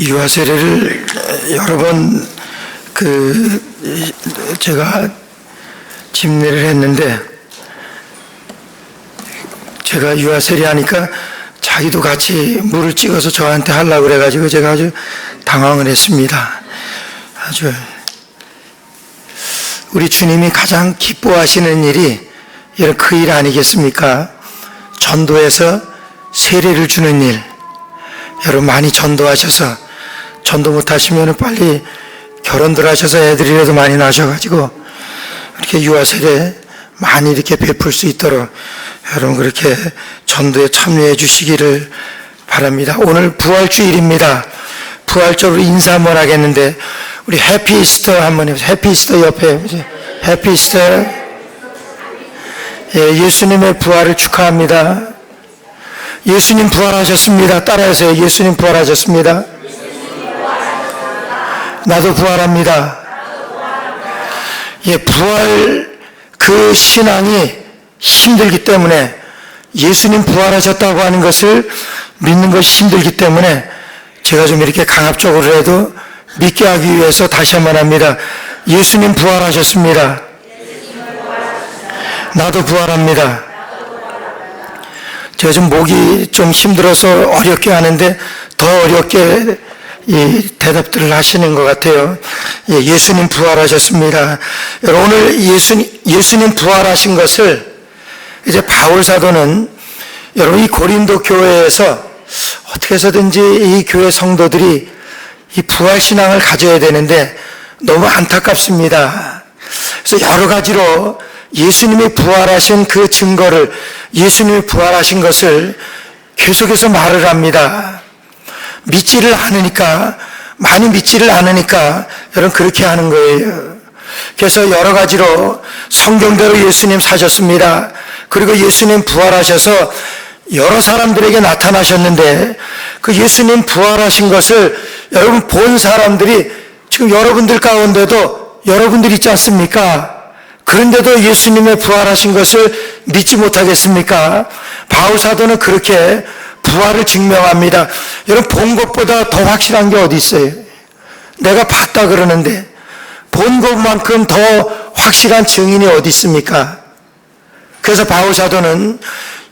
유아 세례를 여러 번 제가 집례를 했는데, 제가 유아 세례 하니까 자기도 같이 물을 찍어서 저한테 하려고 그래가지고 제가 아주 당황을 했습니다. 아주 우리 주님이 가장 기뻐하시는 일이 이런 그 일 아니겠습니까? 전도해서 세례를 주는 일. 여러분 많이 전도하셔서, 전도 못하시면 빨리 결혼들 하셔서 애들이라도 많이 나셔가지고 이렇게 유아 세례 많이 이렇게 베풀 수 있도록 여러분 그렇게 전도에 참여해 주시기를 바랍니다. 오늘 부활주일입니다. 부활절로 인사 한번 하겠는데, 우리 해피 이스터 한번 해보세요. 해피 이스터 옆에 해피 이스터. 예, 예수님의 부활을 축하합니다. 예수님 부활하셨습니다. 따라하세요. 예수님 부활하셨습니다. 나도 부활합니다. 예, 부활 그 신앙이 힘들기 때문에, 예수님 부활하셨다고 하는 것을 믿는 것이 힘들기 때문에 제가 좀 이렇게 강압적으로라도 믿게 하기 위해서 다시 한번 합니다. 예수님 부활하셨습니다. 나도 부활합니다. 제가 좀 목이 좀 힘들어서 어렵게 하는데 더 어렵게 이 대답들을 하시는 것 같아요. 예, 예수님 부활하셨습니다. 여러분, 오늘 예수님 부활하신 것을 이제 바울 사도는 여러분 이 고린도 교회에서 어떻게 해서든지 이 교회 성도들이 이 부활 신앙을 가져야 되는데 너무 안타깝습니다. 그래서 여러 가지로 예수님이 부활하신 그 증거를, 예수님이 부활하신 것을 계속해서 말을 합니다. 믿지를 않으니까, 많이 믿지를 않으니까 여러분 그렇게 하는 거예요. 그래서 여러 가지로 성경대로 예수님 사셨습니다. 그리고 예수님 부활하셔서 여러 사람들에게 나타나셨는데, 그 예수님 부활하신 것을 여러분 본 사람들이 지금 여러분들 가운데도 여러분들 있지 않습니까? 그런데도 예수님의 부활하신 것을 믿지 못하겠습니까? 바울 사도는 그렇게 부활을 증명합니다. 여러분 본 것보다 더 확실한 게 어디 있어요? 내가 봤다 그러는데 본 것만큼 더 확실한 증인이 어디 있습니까? 그래서 바울 사도는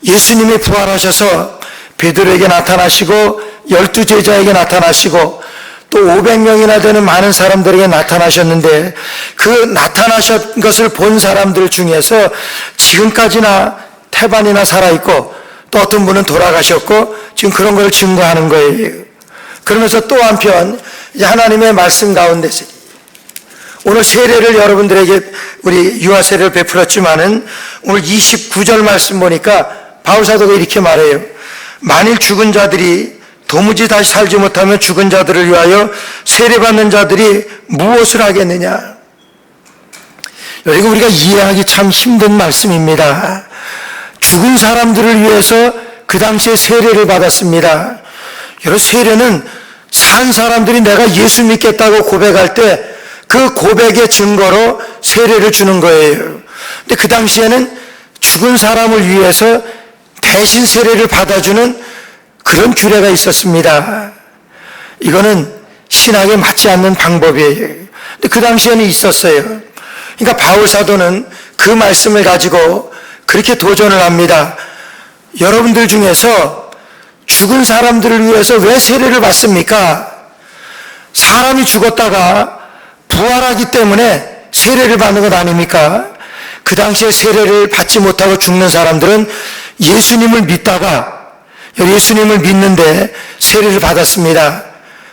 예수님이 부활하셔서 베드로에게 나타나시고 12제자에게 나타나시고 또 500명이나 되는 많은 사람들에게 나타나셨는데, 그 나타나신 것을 본 사람들 중에서 지금까지나 태반이나 살아있고 또 어떤 분은 돌아가셨고 지금 그런 걸 증거하는 거예요. 그러면서 또 한편 이제 하나님의 말씀 가운데서 오늘 세례를 여러분들에게 우리 유아 세례를 베풀었지만은 오늘 29절 말씀 보니까 바울 사도가 이렇게 말해요. 만일 죽은 자들이 도무지 다시 살지 못하면 죽은 자들을 위하여 세례받는 자들이 무엇을 하겠느냐. 이거 우리가 이해하기 참 힘든 말씀입니다. 죽은 사람들을 위해서 그 당시에 세례를 받았습니다. 여러분 세례는 산 사람들이 내가 예수 믿겠다고 고백할 때 그 고백의 증거로 세례를 주는 거예요. 근데 그 당시에는 죽은 사람을 위해서 대신 세례를 받아주는 그런 규례가 있었습니다. 이거는 신학에 맞지 않는 방법이에요. 근데 그 당시에는 있었어요. 그러니까 바울 사도는 그 말씀을 가지고 그렇게 도전을 합니다. 여러분들 중에서 죽은 사람들을 위해서 왜 세례를 받습니까? 사람이 죽었다가 부활하기 때문에 세례를 받는 것 아닙니까? 그 당시에 세례를 받지 못하고 죽는 사람들은 예수님을 믿다가 예수님을 믿는데 세례를 받았습니다.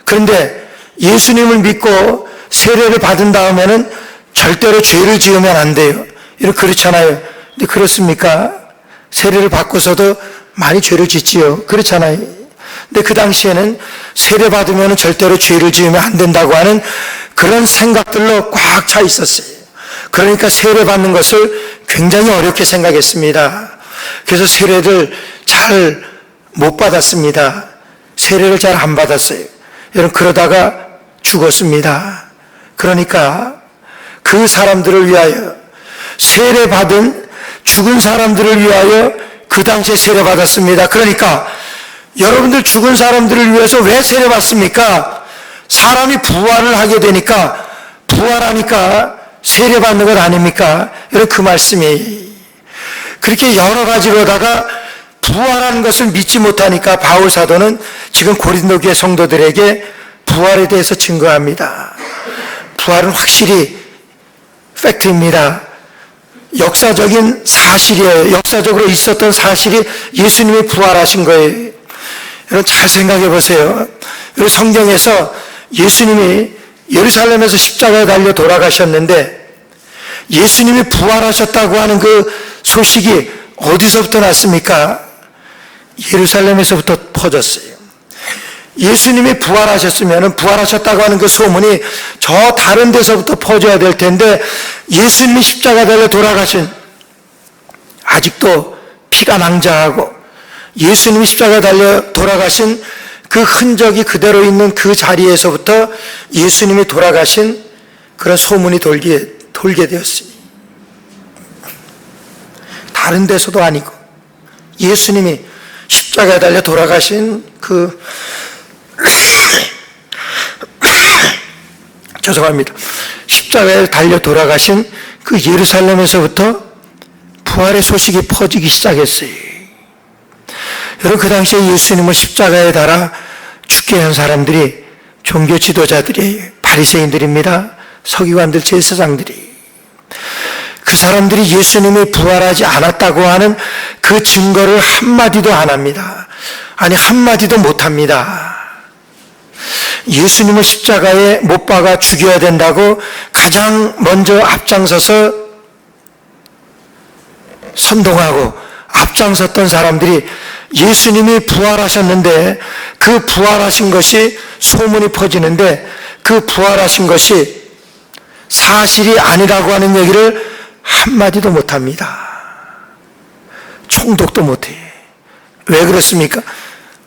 그런데 예수님을 믿고 세례를 받은 다음에는 절대로 죄를 지으면 안 돼요. 이렇게 그렇잖아요. 근데 그렇습니까? 세례를 받고서도 많이 죄를 짓지요. 그렇잖아요. 근데 그 당시에는 세례 받으면 절대로 죄를 지으면 안 된다고 하는 그런 생각들로 꽉 차 있었어요. 그러니까 세례 받는 것을 굉장히 어렵게 생각했습니다. 그래서 세례를 잘 못 받았습니다. 세례를 잘 안 받았어요. 여러분 그러다가 죽었습니다. 그러니까 그 사람들을 위하여 세례 받은 죽은 사람들을 위하여 그 당시에 세례 받았습니다. 그러니까 여러분들 죽은 사람들을 위해서 왜 세례 받습니까? 사람이 부활을 하게 되니까 부활하니까 세례받는 것 아닙니까? 이런 그 말씀이 그렇게 여러 가지로다가 부활하는 것을 믿지 못하니까 바울 사도는 지금 고린도 교회 성도들에게 부활에 대해서 증거합니다. 부활은 확실히 팩트입니다. 역사적인 사실이에요. 역사적으로 있었던 사실이 예수님이 부활하신 거예요. 여러분 잘 생각해 보세요. 그리고 성경에서 예수님이 예루살렘에서 십자가에 달려 돌아가셨는데 예수님이 부활하셨다고 하는 그 소식이 어디서부터 났습니까? 예루살렘에서부터 퍼졌어요. 예수님이 부활하셨으면 부활하셨다고 하는 그 소문이 저 다른 데서부터 퍼져야 될 텐데 예수님이 십자가에 달려 돌아가신 아직도 피가 낭자하고 예수님이 십자가에 달려 돌아가신 그 흔적이 그대로 있는 그 자리에서부터 예수님이 돌아가신 그런 소문이 돌게 되었습니다. 다른 데서도 아니고 예수님이 십자가에 달려 돌아가신 그 죄송합니다. 십자가에 달려 돌아가신 그 예루살렘에서부터 부활의 소식이 퍼지기 시작했어요. 여러분 그 당시에 예수님을 십자가에 달아 죽게 한 사람들이 종교 지도자들이 바리새인들입니다. 서기관들, 제사장들이. 그 사람들이 예수님이 부활하지 않았다고 하는 그 증거를 한마디도 안 합니다. 아니 한마디도 못합니다. 예수님을 십자가에 못 박아 죽여야 된다고 가장 먼저 앞장서서 선동하고 앞장섰던 사람들이 예수님이 부활하셨는데 그 부활하신 것이 소문이 퍼지는데 그 부활하신 것이 사실이 아니라고 하는 얘기를 한마디도 못합니다. 총독도 못해. 왜 그렇습니까?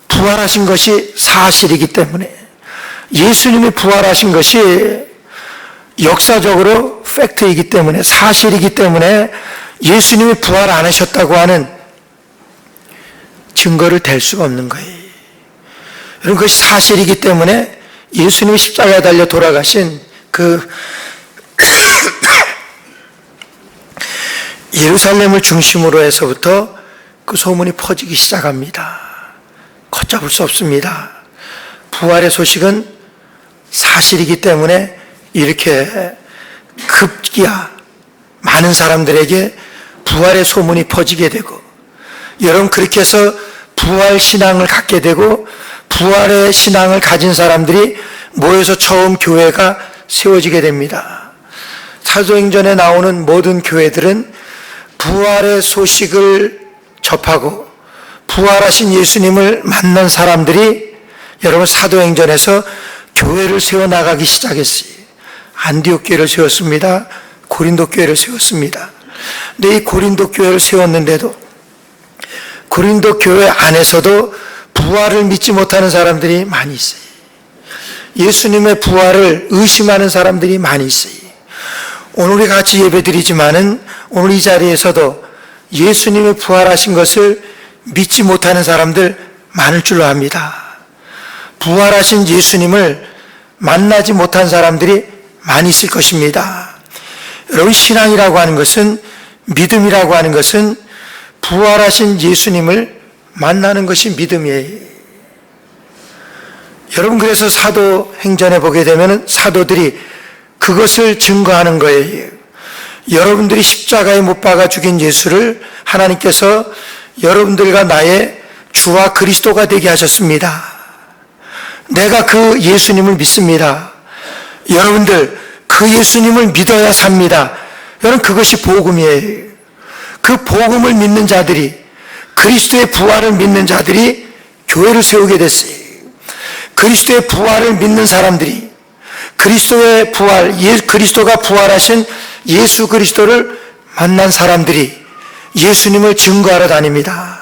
부활하신 것이 사실이기 때문에 예수님이 부활하신 것이 역사적으로 팩트이기 때문에 사실이기 때문에 예수님이 부활 안 하셨다고 하는 증거를 댈 수가 없는 거예요. 여러분 그것이 사실이기 때문에 예수님이 십자가에 달려 돌아가신 그 예루살렘을 중심으로 해서부터 그 소문이 퍼지기 시작합니다. 걷잡을 수 없습니다. 부활의 소식은 사실이기 때문에 이렇게 급기야 많은 사람들에게 부활의 소문이 퍼지게 되고 여러분 그렇게 해서 부활 신앙을 갖게 되고 부활의 신앙을 가진 사람들이 모여서 처음 교회가 세워지게 됩니다. 사도행전에 나오는 모든 교회들은 부활의 소식을 접하고 부활하신 예수님을 만난 사람들이 여러분 사도행전에서 교회를 세워나가기 시작했어요. 안디옥 교회를 세웠습니다. 고린도 교회를 세웠습니다. 근데 이 고린도 교회를 세웠는데도 고린도 교회 안에서도 부활을 믿지 못하는 사람들이 많이 있어요. 예수님의 부활을 의심하는 사람들이 많이 있어요. 오늘 우리 같이 예배드리지만은 오늘 이 자리에서도 예수님의 부활하신 것을 믿지 못하는 사람들 많을 줄로 압니다. 부활하신 예수님을 만나지 못한 사람들이 많이 있을 것입니다. 여러분 신앙이라고 하는 것은 믿음이라고 하는 것은 부활하신 예수님을 만나는 것이 믿음이에요. 여러분 그래서 사도행전에 보게 되면 사도들이 그것을 증거하는 거예요. 여러분들이 십자가에 못 박아 죽인 예수를 하나님께서 여러분들과 나의 주와 그리스도가 되게 하셨습니다. 내가 그 예수님을 믿습니다. 여러분들 그 예수님을 믿어야 삽니다. 여러분 그것이 복음이에요. 그 복음을 믿는 자들이 그리스도의 부활을 믿는 자들이 교회를 세우게 됐어요. 그리스도의 부활을 믿는 사람들이 그리스도의 부활, 그리스도가 부활하신 예수 그리스도를 만난 사람들이 예수님을 증거하러 다닙니다.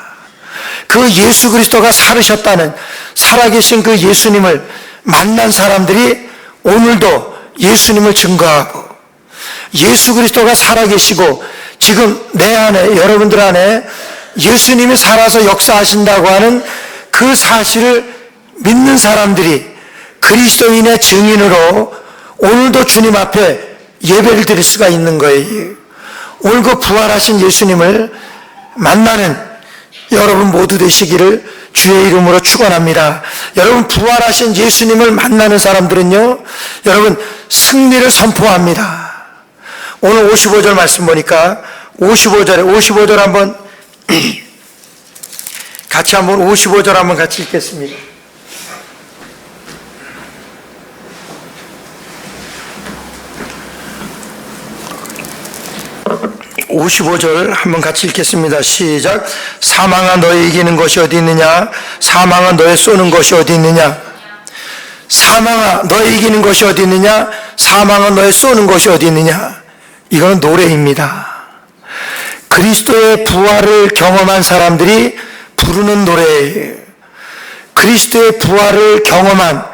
그 예수 그리스도가 살으셨다는 살아계신 그 예수님을 만난 사람들이 오늘도 예수님을 증거하고 예수 그리스도가 살아계시고 지금 내 안에 여러분들 안에 예수님이 살아서 역사하신다고 하는 그 사실을 믿는 사람들이 그리스도인의 증인으로 오늘도 주님 앞에 예배를 드릴 수가 있는 거예요. 오늘 그 부활하신 예수님을 만나는 여러분 모두 되시기를 주의 이름으로 축원합니다. 여러분, 부활하신 예수님을 만나는 사람들은요, 여러분 승리를 선포합니다. 오늘 55절 말씀 보니까 55절 한번 같이 한번 55절 한번 같이 읽겠습니다. 55절 한번 같이 읽겠습니다. 시작. 사망아, 너의 이기는 것이 어디 있느냐? 사망아, 너의 쏘는 것이 어디 있느냐? 사망아, 너의 이기는 것이 어디 있느냐? 사망아, 너의 쏘는 것이 어디 있느냐? 이건 노래입니다. 그리스도의 부활을 경험한 사람들이 부르는 노래예요. 그리스도의 부활을 경험한,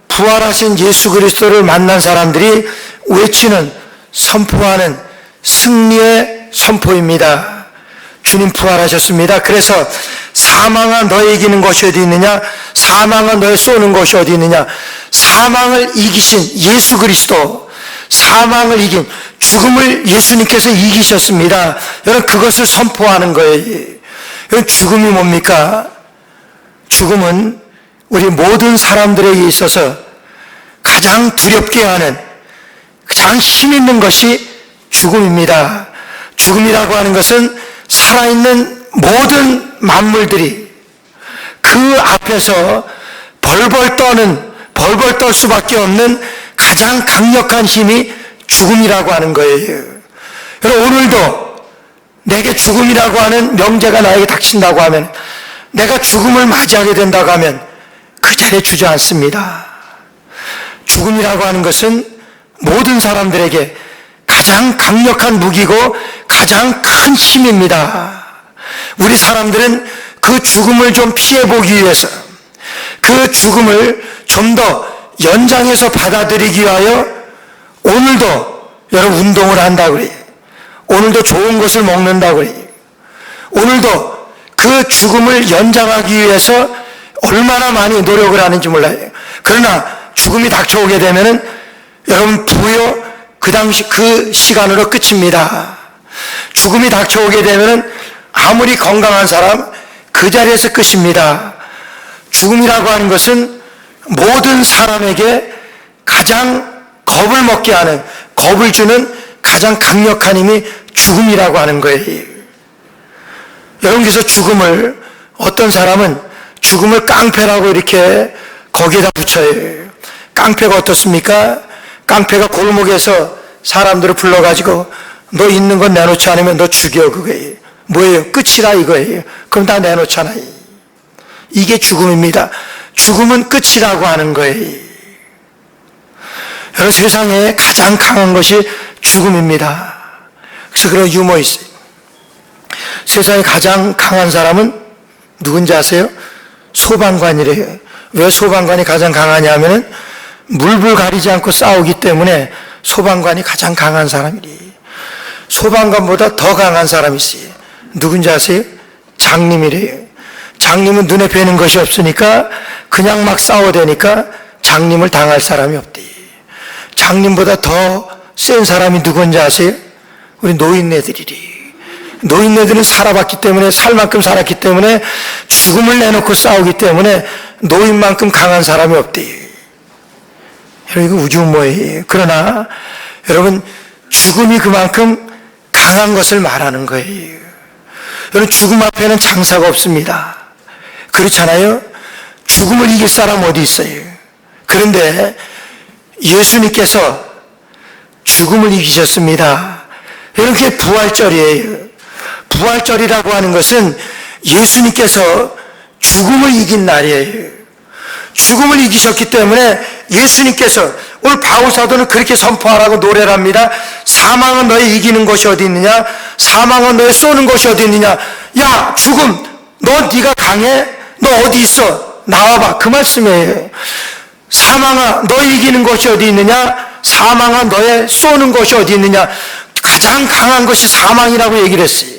부활하신 예수 그리스도를 만난 사람들이 외치는, 선포하는 승리의 선포입니다. 주님 부활하셨습니다. 그래서 사망아, 너의 이기는 것이 어디 있느냐? 사망아, 너의 쏘는 것이 어디 있느냐? 사망을 이기신 예수 그리스도, 사망을 이긴, 죽음을 예수님께서 이기셨습니다. 여러분, 그것을 선포하는 거예요. 여러분, 죽음이 뭡니까? 죽음은 우리 모든 사람들에게 있어서 가장 두렵게 하는, 가장 힘 있는 것이 죽음입니다. 죽음이라고 하는 것은 살아있는 모든 만물들이 그 앞에서 벌벌 떨 수밖에 없는 가장 강력한 힘이 죽음이라고 하는 거예요. 여러분, 오늘도 내게 죽음이라고 하는 명제가 나에게 닥친다고 하면, 내가 죽음을 맞이하게 된다고 하면 그 자리에 주저앉습니다. 죽음이라고 하는 것은 모든 사람들에게 가장 강력한 무기고 가장 큰 힘입니다. 우리 사람들은 그 죽음을 좀 피해보기 위해서, 그 죽음을 좀 더 연장해서 받아들이기 위하여 오늘도 여러분 운동을 한다고 그래요. 오늘도 좋은 것을 먹는다고 그래요. 오늘도 그 죽음을 연장하기 위해서 얼마나 많이 노력을 하는지 몰라요. 그러나 죽음이 닥쳐오게 되면은 여러분 부여 그 당시 그 시간으로 끝입니다. 죽음이 닥쳐오게 되면은 아무리 건강한 사람 그 자리에서 끝입니다. 죽음이라고 하는 것은 모든 사람에게 가장 겁을 먹게 하는, 겁을 주는 가장 강력한 힘이 죽음이라고 하는 거예요. 여러분께서 죽음을, 어떤 사람은 죽음을 깡패라고 이렇게 거기에다 붙여요. 깡패가 어떻습니까? 깡패가 골목에서 사람들을 불러가지고 너 있는 건 내놓지 않으면 너 죽여, 그거예요. 뭐예요? 끝이라 이거예요. 그럼 다 내놓잖아요. 이게 죽음입니다. 죽음은 끝이라고 하는 거예요. 여러분, 세상에 가장 강한 것이 죽음입니다. 그래서 그런 유머 있어요. 세상에 가장 강한 사람은 누군지 아세요? 소방관이래요. 왜 소방관이 가장 강하냐 하면은 물불 가리지 않고 싸우기 때문에 소방관이 가장 강한 사람이래요. 소방관보다 더 강한 사람이 있어요. 누군지 아세요? 장님이래요. 장님은 눈에 뵈는 것이 없으니까 그냥 막 싸워대니까 장님을 당할 사람이 없대. 장님보다 더 센 사람이 누군지 아세요? 우리 노인네들이래. 노인네들은 살아봤기 때문에, 살 만큼 살았기 때문에, 죽음을 내놓고 싸우기 때문에 노인만큼 강한 사람이 없대. 여러분, 이거 우주모예요. 그러나 여러분, 죽음이 그만큼 강한 것을 말하는 거예요. 여러분, 죽음 앞에는 장사가 없습니다. 그렇잖아요? 죽음을 이길 사람 어디 있어요? 그런데 예수님께서 죽음을 이기셨습니다. 여러분, 그게 부활절이에요. 부활절이라고 하는 것은 예수님께서 죽음을 이긴 날이에요. 죽음을 이기셨기 때문에 예수님께서, 오늘 바울사도는 그렇게 선포하라고 노래를 합니다. 사망은 너의 이기는 것이 어디 있느냐? 사망은 너의 쏘는 것이 어디 있느냐? 야, 죽음, 네가 강해? 너 어디 있어? 나와봐. 그 말씀이에요. 사망아, 너의 이기는 것이 어디 있느냐? 사망아, 너의 쏘는 것이 어디 있느냐? 가장 강한 것이 사망이라고 얘기를 했어요.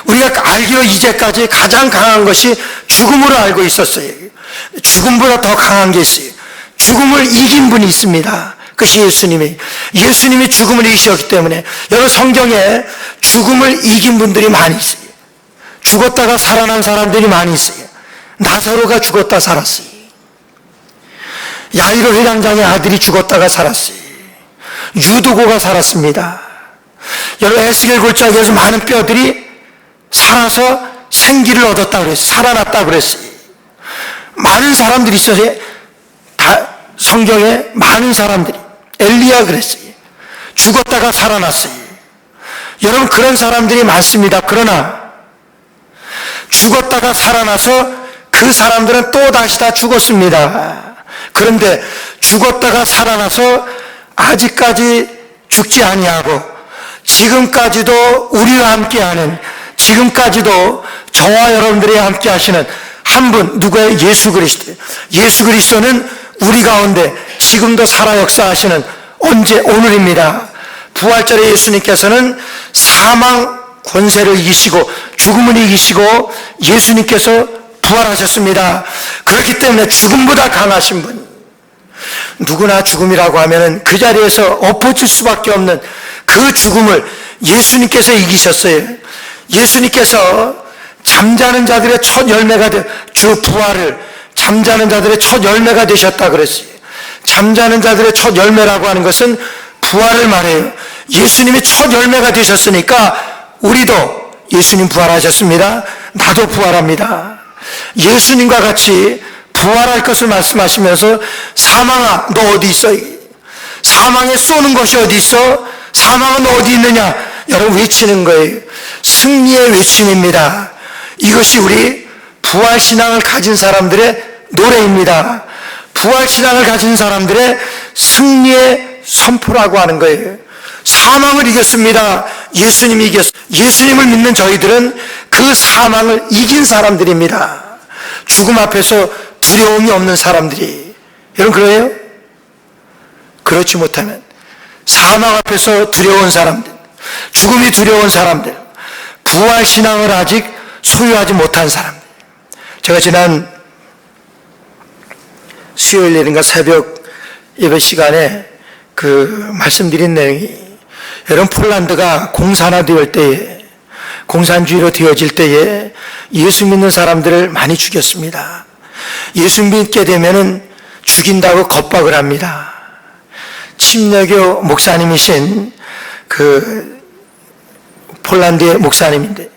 우리가 알기로 이제까지 가장 강한 것이 죽음으로 알고 있었어요. 죽음보다 더 강한 게 있어요. 죽음을 이긴 분이 있습니다. 그것이 예수님이 죽음을 이기셨기 때문에 여러분 성경에 죽음을 이긴 분들이 많이 있어요. 죽었다가 살아난 사람들이 많이 있어요. 나사로가 죽었다 살았어요. 야이로 회당장의 아들이 죽었다가 살았어요. 유두고가 살았습니다. 여러분 에스겔 골짜기에서 많은 뼈들이 살아서 생기를 얻었다고 그랬어요. 살아났다고 그랬어요. 많은 사람들이 있어요. 다 성경에 많은 사람들이 엘리야 그랬어요. 죽었다가 살아났어요. 여러분 그런 사람들이 많습니다. 그러나 죽었다가 살아나서 그 사람들은 또 다시 다 죽었습니다. 그런데 죽었다가 살아나서 아직까지 죽지 아니하고 지금까지도 우리와 함께하는, 지금까지도 저와 여러분들이 함께 하시는 한 분, 누구예요? 예수 그리스도. 예수 그리스도는 우리 가운데 지금도 살아 역사하시는 언제? 오늘입니다. 부활절에 예수님께서는 사망 권세를 이기시고 죽음을 이기시고 예수님께서 부활하셨습니다. 그렇기 때문에 죽음보다 강하신 분, 누구나 죽음이라고 하면은 그 자리에서 엎어질 수밖에 없는 그 죽음을 예수님께서 이기셨어요. 예수님께서 잠자는 자들의 첫 열매가 주 부활을 잠자는 자들의 첫 열매가 되셨다 그랬어요. 잠자는 자들의 첫 열매라고 하는 것은 부활을 말해요. 예수님이 첫 열매가 되셨으니까 우리도 예수님 부활하셨습니다. 나도 부활합니다. 예수님과 같이 부활할 것을 말씀하시면서 사망아 너 어디 있어? 사망에 쏘는 것이 어디 있어? 사망아 너 어디 있느냐? 여러분 외치는 거예요. 승리의 외침입니다. 이것이 우리 부활신앙을 가진 사람들의 노래입니다. 부활신앙을 가진 사람들의 승리의 선포라고 하는 거예요. 사망을 이겼습니다. 예수님이 이겼습니다. 예수님을 믿는 저희들은 그 사망을 이긴 사람들입니다. 죽음 앞에서 두려움이 없는 사람들이. 여러분 그래요? 그렇지 못하면 사망 앞에서 두려운 사람들, 죽음이 두려운 사람들, 부활신앙을 아직 소유하지 못한 사람들. 제가 지난 수요일인가 새벽 예배 시간에 말씀드린 내용이, 여러분 폴란드가 공산화되어 때에, 공산주의로 되어질 때에 예수 믿는 사람들을 많이 죽였습니다. 예수 믿게 되면은 죽인다고 겁박을 합니다. 침례교 목사님이신 폴란드의 목사님인데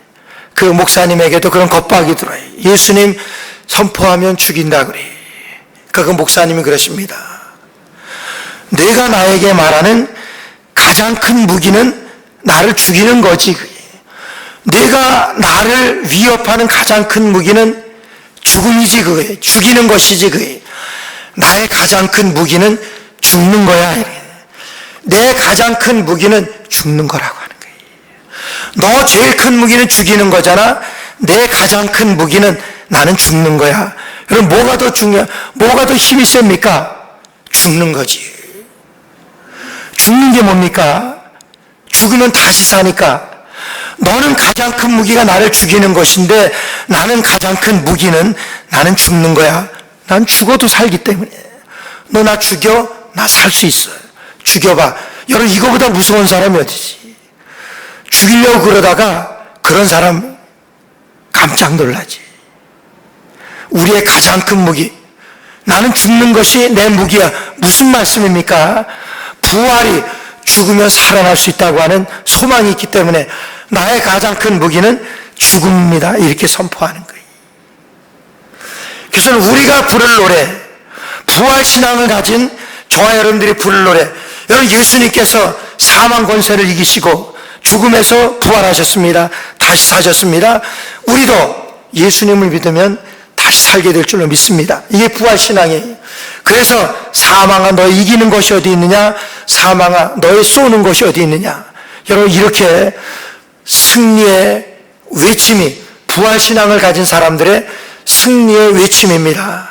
그 목사님에게도 그런 겁박이 들어요. 예수님 선포하면 죽인다 그래. 그 목사님이 그러십니다. 내가 나에게 말하는 가장 큰 무기는 나를 죽이는 거지. 내가 나를 위협하는 가장 큰 무기는 죽음이지 그게. 죽이는 것이지 그게. 나의 가장 큰 무기는 죽는 거야. 내 가장 큰 무기는 죽는 거라고 하는 거예요. 너 제일 큰 무기는 죽이는 거잖아. 내 가장 큰 무기는 나는 죽는 거야. 그럼 뭐가 더 뭐가 더 힘이 셉니까? 죽는 거지. 죽는 게 뭡니까? 죽으면 다시 사니까. 너는 가장 큰 무기가 나를 죽이는 것인데 나는 가장 큰 무기는 나는 죽는 거야. 난 죽어도 살기 때문에. 너 나 죽여? 나 살 수 있어. 죽여봐. 여러분 이거보다 무서운 사람이 어디지? 죽이려고 그러다가 그런 사람 깜짝 놀라지. 우리의 가장 큰 무기, 나는 죽는 것이 내 무기야. 무슨 말씀입니까? 부활이 죽으면 살아날 수 있다고 하는 소망이 있기 때문에 나의 가장 큰 무기는 죽음입니다. 이렇게 선포하는 거예요. 그래서 우리가 부를 노래, 부활신앙을 가진 저와 여러분들이 부를 노래, 여러분 예수님께서 사망 권세를 이기시고 죽음에서 부활하셨습니다. 다시 사셨습니다. 우리도 예수님을 믿으면 다시 살게 될 줄로 믿습니다. 이게 부활신앙이에요. 그래서 사망아 너의 이기는 것이 어디 있느냐? 사망아 너의 쏘는 것이 어디 있느냐? 여러분 이렇게 승리의 외침이 부활신앙을 가진 사람들의 승리의 외침입니다.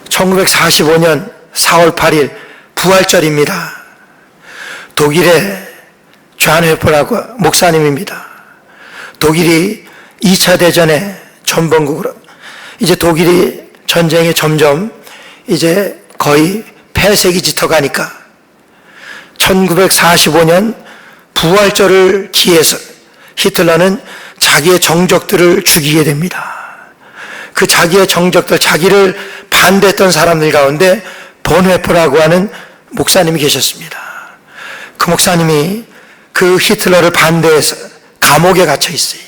1945년 4월 8일 부활절입니다. 독일의 존 회퍼라고 목사님입니다. 독일이 2차 대전의 전범국으로 이제 독일이 전쟁이 점점 이제 거의 폐색이 짙어가니까 1945년 부활절을 기해서 히틀러는 자기의 정적들을 죽이게 됩니다. 그 자기의 정적들, 자기를 반대했던 사람들 가운데 본회퍼라고 하는 목사님이 계셨습니다. 그 목사님이 그 히틀러를 반대해서 감옥에 갇혀 있어요.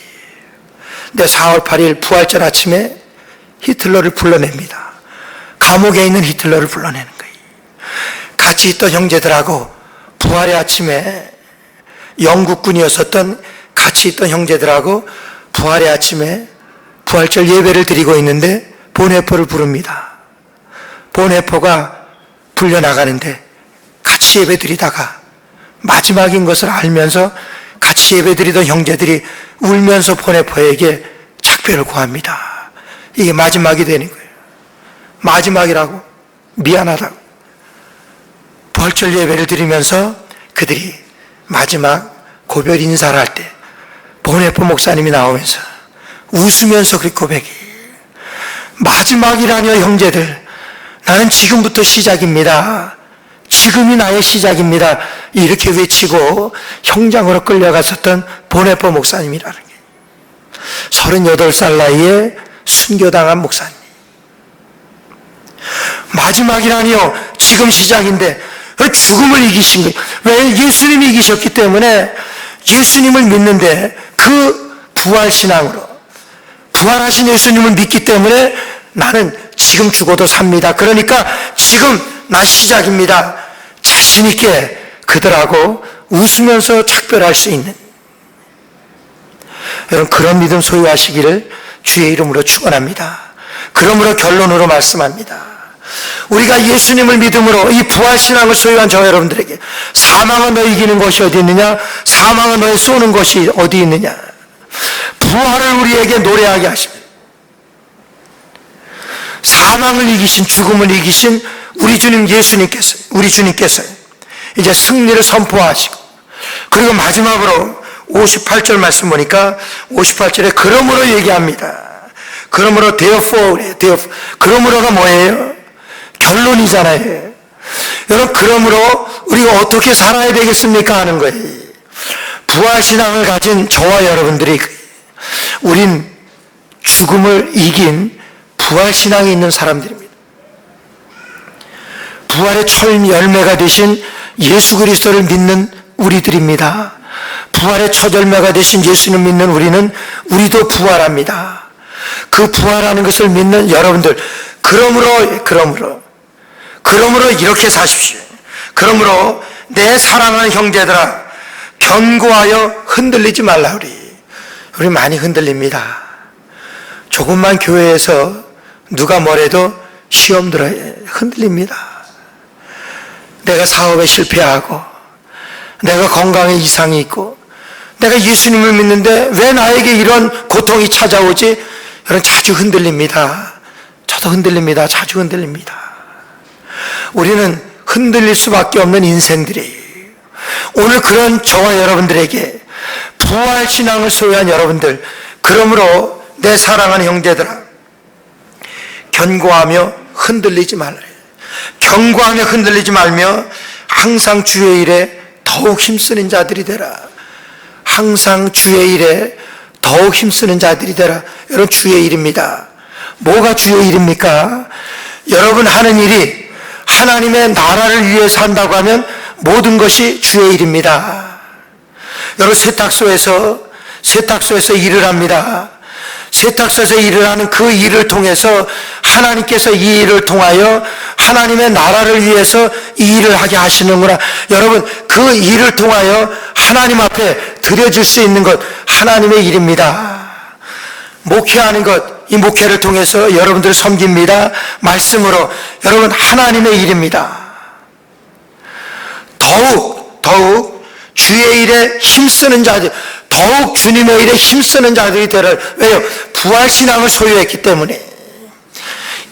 근데 4월 8일 부활절 아침에 히틀러를 불러냅니다. 감옥에 있는 히틀러를 불러내는 거예요. 같이 있던 형제들하고 부활의 아침에 영국군이었었던 같이 있던 형제들하고 부활의 아침에 부활절 예배를 드리고 있는데 본회퍼를 부릅니다. 본회퍼가 불려나가는데 같이 예배 드리다가 마지막인 것을 알면서 같이 예배 드리던 형제들이 울면서 본회퍼에게 작별을 구합니다. 이게 마지막이 되는 거예요. 마지막이라고, 미안하다고. 부활절 예배를 드리면서 그들이 마지막 고별 인사를 할 때 본회퍼 목사님이 나오면서 웃으면서 그 고백이, 마지막이라뇨 형제들, 나는 지금부터 시작입니다. 지금이 나의 시작입니다. 이렇게 외치고 형장으로 끌려갔었던 본회퍼 목사님이라는 게, 38살 나이에 순교당한 목사님. 마지막이라니요, 지금 시작인데 죽음을 이기신 거예요. 왜? 예수님이 이기셨기 때문에, 예수님을 믿는데 그 부활신앙으로 부활하신 예수님을 믿기 때문에 나는 지금 죽어도 삽니다. 그러니까 지금 나 시작입니다. 자신 있게 그들하고 웃으면서 작별할 수 있는, 여러분, 그런 믿음 소유하시기를 주의 이름으로 축원합니다. 그러므로 결론으로 말씀합니다. 우리가 예수님을 믿음으로 이 부활신앙을 소유한 저 여러분들에게 사망은 너 이기는 것이 어디 있느냐? 사망은 너의 쏘는 것이 어디 있느냐? 부활을 우리에게 노래하게 하십니다. 사망을 이기신, 죽음을 이기신 우리 주님 예수님께서, 우리 주님께서 이제 승리를 선포하시고, 그리고 마지막으로 58절 말씀 보니까 58절에 그러므로 얘기합니다. 그러므로 therefore, 그러므로가 뭐예요? 결론이잖아요. 여러분, 그러므로 우리가 어떻게 살아야 되겠습니까? 하는 거예요. 부활신앙을 가진 저와 여러분들이, 우린 죽음을 이긴 부활신앙이 있는 사람들입니다. 부활의 첫 열매가 되신 예수 그리스도를 믿는 우리들입니다. 부활의 첫 열매가 되신 예수님 믿는 우리도 부활합니다. 그 부활하는 것을 믿는 여러분들, 그러므로 이렇게 사십시오. 그러므로 내 사랑하는 형제들아, 견고하여 흔들리지 말라. 우리 많이 흔들립니다. 조금만 교회에서 누가 뭐래도 시험 들어야 흔들립니다. 내가 사업에 실패하고, 내가 건강에 이상이 있고, 내가 예수님을 믿는데 왜 나에게 이런 고통이 찾아오지? 여러분, 자주 흔들립니다. 저도 흔들립니다. 자주 흔들립니다. 우리는 흔들릴 수밖에 없는 인생들이에요. 오늘 그런 저와 여러분들에게 부활신앙을 소유한 여러분들, 그러므로 내 사랑하는 형제들아, 견고하며 흔들리지 말라. 견고하며 흔들리지 말며 항상 주의 일에 더욱 힘쓰는 자들이 되라. 항상 주의 일에 더욱 힘쓰는 자들이 되라. 여러분, 주의 일입니다. 뭐가 주의 일입니까? 여러분 하는 일이 하나님의 나라를 위해서 한다고 하면 모든 것이 주의 일입니다. 여러분, 세탁소에서 일을 합니다. 세탁소에서 일을 하는 그 일을 통해서 하나님께서 이 일을 통하여 하나님의 나라를 위해서 이 일을 하게 하시는구나. 여러분, 그 일을 통하여 하나님 앞에 드려질 수 있는 것, 하나님의 일입니다. 목회하는 것, 이 목회를 통해서 여러분들을 섬깁니다. 말씀으로, 여러분, 하나님의 일입니다. 더욱 주의 일에 힘쓰는 자들, 더욱 주님의 일에 힘쓰는 자들이 되라. 왜요? 부활신앙을 소유했기 때문에.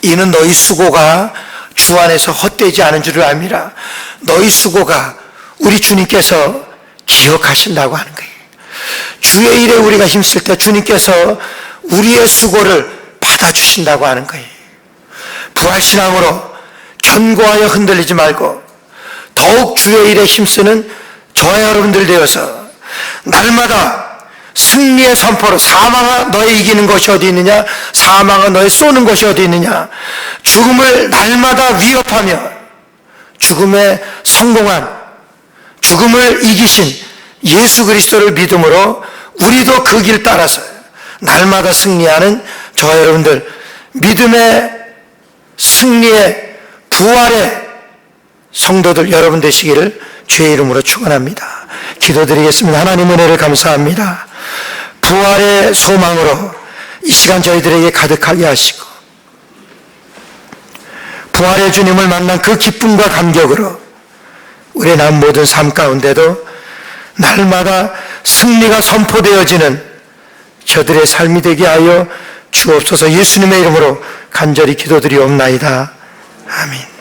이는 너희 수고가 주 안에서 헛되지 않은 줄을 압니다. 너희 수고가 우리 주님께서 기억하신다고 하는 거예요. 주의 일에 우리가 힘쓸 때 주님께서 우리의 수고를 받아주신다고 하는 거예요. 부활신앙으로 견고하여 흔들리지 말고 더욱 주의 일에 힘쓰는 저와 여러분들 되어서 날마다 승리의 선포로 사망아 너의 이기는 것이 어디 있느냐, 사망아 너의 쏘는 것이 어디 있느냐, 죽음을 날마다 위협하며 죽음에 성공한, 죽음을 이기신 예수 그리스도를 믿음으로 우리도 그 길 따라서 날마다 승리하는 저와 여러분들, 믿음의 승리의 부활의 성도들 여러분 되시기를 주의 이름으로 축원합니다. 기도드리겠습니다. 하나님 은혜를 감사합니다. 부활의 소망으로 이 시간 저희들에게 가득하게 하시고 부활의 주님을 만난 그 기쁨과 감격으로 우리의 남 모든 삶 가운데도 날마다 승리가 선포되어지는 저들의 삶이 되게 하여 주옵소서. 예수님의 이름으로 간절히 기도드리옵나이다. 아멘.